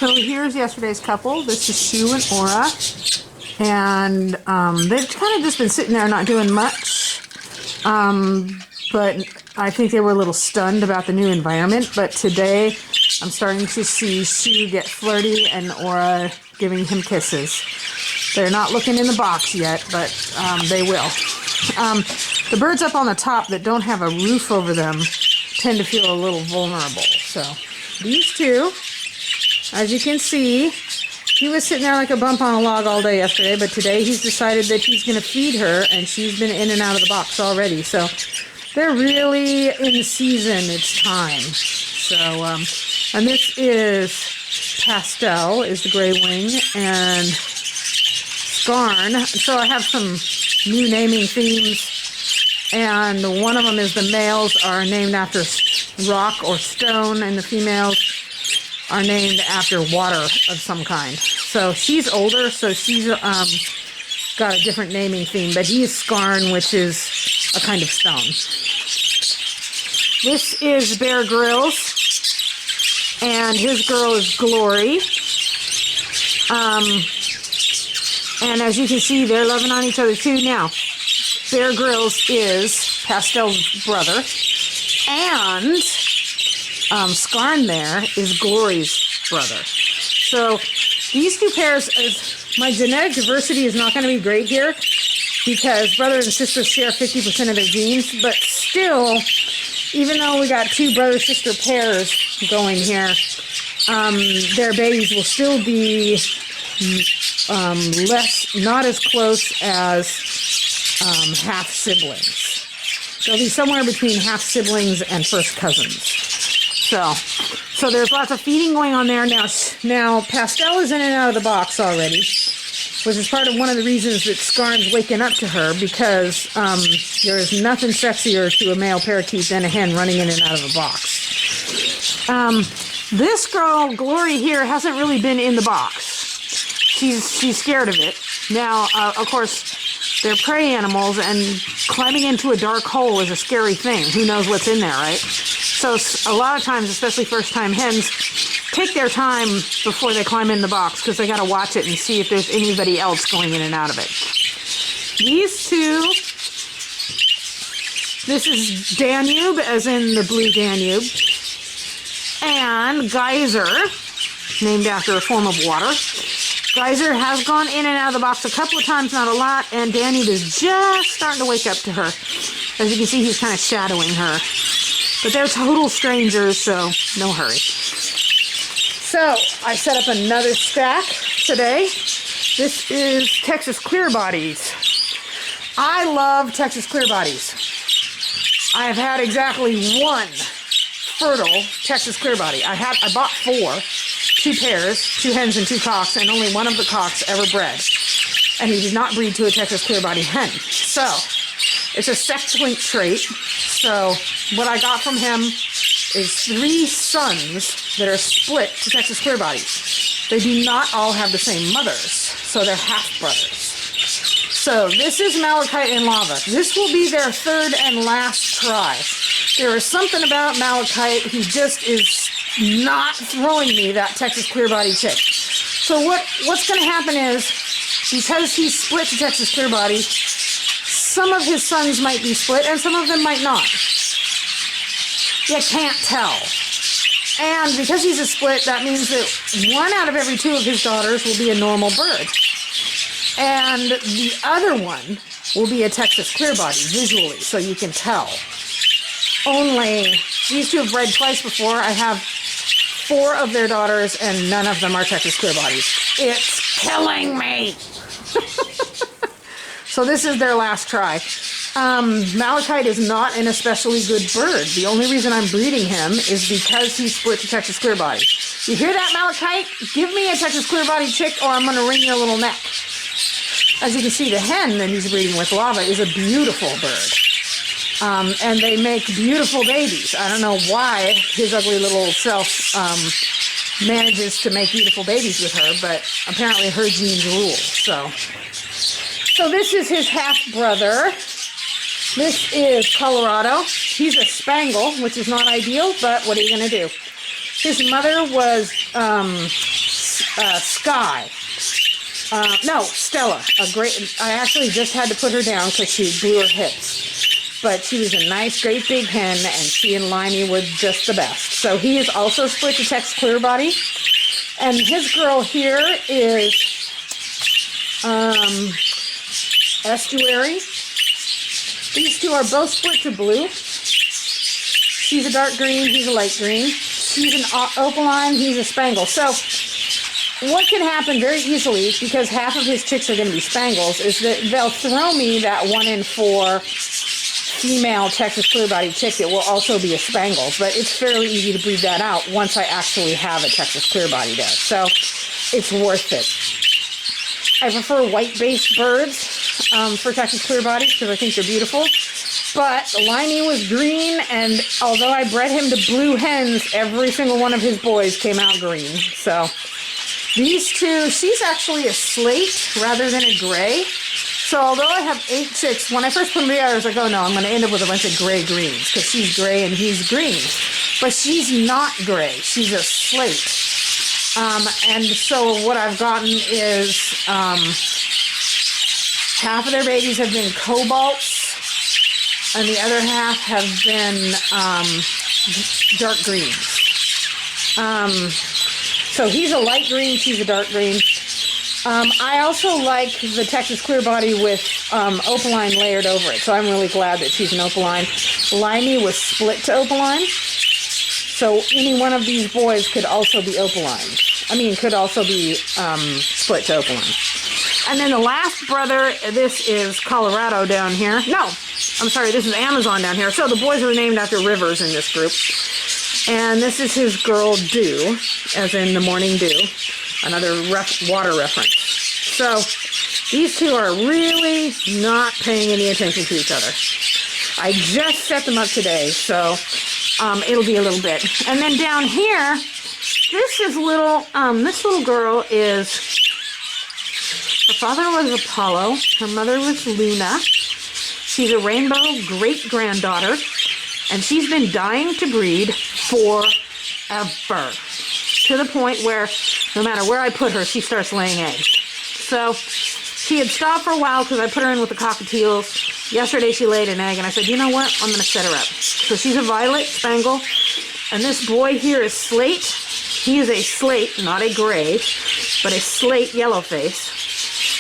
So here's yesterday's couple. This is Sue and Aura. And they've kind of just been sitting there not doing much. But I think they were a little stunned about the new environment. But today I'm starting to see Sue get flirty and Aura giving him kisses. They're not looking in the box yet, but they will. The birds up on the top that don't have a roof over them tend to feel a little vulnerable. So these two, as you can see, he was sitting there like a bump on a log all day yesterday, but today he's decided that he's going to feed her, and she's been in and out of the box already. So they're really in season. It's time. So, and this is Pastel, is the gray wing, and Scarn. So I have some new naming themes, and one of them is the males are named after rock or stone, and the females are named after water of some kind. So she's older, so she's got a different naming theme, but he is Scarn, which is a kind of stone. This is Bear Grylls, and his girl is Glory. And as you can see, they're loving on each other too. Now, Bear Grylls is Pastel's brother, and Scarn there is Glory's brother. So these two pairs, my genetic diversity is not going to be great here because brother and sister share 50% of their genes, but still, even though we got two brother-sister pairs going here, their babies will still be not as close as half-siblings. They'll be somewhere between half-siblings and first cousins. So there's lots of feeding going on there. Now Pastel is in and out of the box already, which is part of one of the reasons that Scarn's waking up to her, because there is nothing sexier to a male parakeet than a hen running in and out of a box. This girl, Glory here, hasn't really been in the box. She's scared of it. Now, of course, they're prey animals, and climbing into a dark hole is a scary thing. Who knows what's in there, right? So a lot of times, especially first-time hens, take their time before they climb in the box because they got to watch it and see if there's anybody else going in and out of it. These two, this is Danube, as in the blue Danube, and Geyser, named after a form of water. Geyser has gone in and out of the box a couple of times, not a lot, and Danube is just starting to wake up to her. As you can see, he's kind of shadowing her. But they're total strangers, so no hurry. So I set up another stack today. This is Texas clear bodies. I love Texas clear bodies. I have had exactly one fertile Texas clear body. I bought 4, 2 pairs, 2 hens and 2 cocks, and only one of the cocks ever bred. And he did not breed to a Texas clear body hen. So it's a sex-linked trait. So what I got from him is 3 sons that are split to Texas clear bodies. They do not all have the same mothers, so they're half-brothers. So this is Malachite and Lava. This will be their 3rd and last try. There is something about Malachite. He just is not throwing me that Texas clear body chick. So what's going to happen is, because he's split to Texas clear body, some of his sons might be split and some of them might not. You can't tell. And because he's a split, that means that 1 out of every 2 of his daughters will be a normal bird. And the other one will be a Texas clear body visually, so you can tell. Only these 2 have bred twice before. I have 4 of their daughters, and none of them are Texas clear bodies. It's killing me. So this is their last try. Malachite is not an especially good bird. The only reason I'm breeding him is because he's split to Texas clear body. You hear that, Malachite? Give me a Texas clear body chick or I'm going to wring your little neck. As you can see, the hen that he's breeding with, Lava, is a beautiful bird. And they make beautiful babies. I don't know why his ugly little self manages to make beautiful babies with her, but apparently her genes rule. So this is his half-brother. This is Colorado. He's a Spangle, which is not ideal, but what are you going to do? His mother was Sky. No, Stella. I actually just had to put her down because she blew her hips. But she was a nice, great big hen, and she and Limey were just the best. So he is also split to Texas Clear Body. And his girl here is Estuary. These two are both split to blue. She's a dark green, he's a light green. She's an opaline, he's a spangle. So what can happen very easily, because half of his chicks are going to be spangles, is that they'll throw me that 1 in 4 female Texas Clear Body chick that will also be a spangle. But it's fairly easy to breed that out once I actually have a Texas Clear Body there. So it's worth it. I prefer white-based birds for Texas Clear Bodies because I think they're beautiful. But Limey was green, and although I bred him to blue hens, every single one of his boys came out green. So these two, she's actually a slate rather than a gray. So although I have 8 chicks, when I first put them together, I was like, oh no, I'm going to end up with a bunch of gray greens because she's gray and he's green. But she's not gray. She's a slate. And so what I've gotten is half of their babies have been cobalts, and the other half have been dark greens. So he's a light green, she's a dark green. I also like the Texas Clear Body with opaline layered over it, so I'm really glad that she's an opaline. Limey was split to opaline, so any one of these boys could also be opaline. Could also be split to opaline. And then the last brother, this is Colorado down here. No, I'm sorry, this is Amazon down here. So the boys are named after rivers in this group. And this is his girl, Dew, as in the morning dew. Another water reference. So these two are really not paying any attention to each other. I just set them up today, so it'll be a little bit. And then down here, this little girl is, her father was Apollo, her mother was Luna. She's a rainbow great-granddaughter, and she's been dying to breed forever. To the point where no matter where I put her, she starts laying eggs. So she had stopped for a while because I put her in with the cockatiels. Yesterday she laid an egg, and I said, you know what? I'm going to set her up. So she's a violet spangle, and this boy here is slate. He is a slate, not a gray, but a slate yellow face.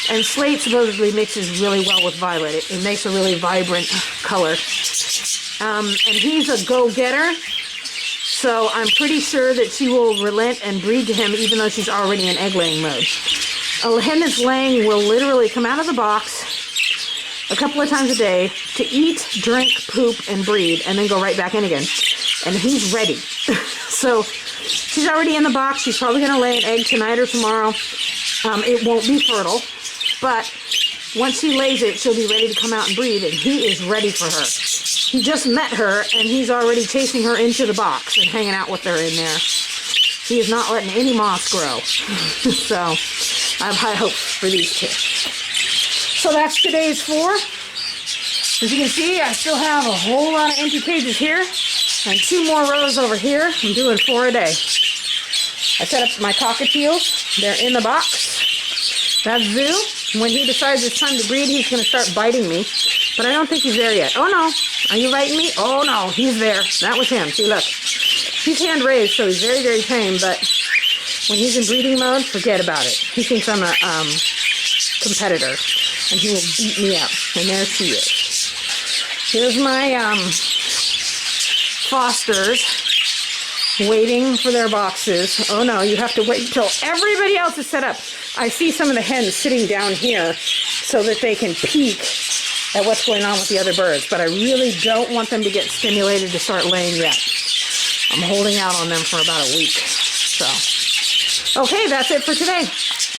And slate supposedly mixes really well with violet. It makes a really vibrant color. And he's a go-getter. So I'm pretty sure that she will relent and breed to him even though she's already in egg-laying mode. A hen that's laying will literally come out of the box a couple of times a day to eat, drink, poop, and breed, and then go right back in again. And he's ready. So she's already in the box. She's probably going to lay an egg tonight or tomorrow. It won't be fertile, but once she lays it, she'll be ready to come out and breed, and he is ready for her. He just met her, and he's already chasing her into the box and hanging out with her in there. He is not letting any moss grow. So I have high hopes for these two. So that's today's 4. As you can see, I still have a whole lot of empty cages here, and 2 more rows over here. I'm doing 4 a day. I set up my cockatiels. They're in the box. That's Zoo. When he decides it's time to breed, he's going to start biting me. But I don't think he's there yet. Oh, no. Are you biting me? Oh, no. He's there. That was him. See, look. He's hand raised, so he's very, very tame. But when he's in breeding mode, forget about it. He thinks I'm a competitor. And he will beat me up. And there she is. Here's my Fosters waiting for their boxes. Oh, no. You have to wait until everybody else is set up. I see some of the hens sitting down here so that they can peek at what's going on with the other birds, but I really don't want them to get stimulated to start laying yet. I'm holding out on them for about a week. So, okay, that's it for today.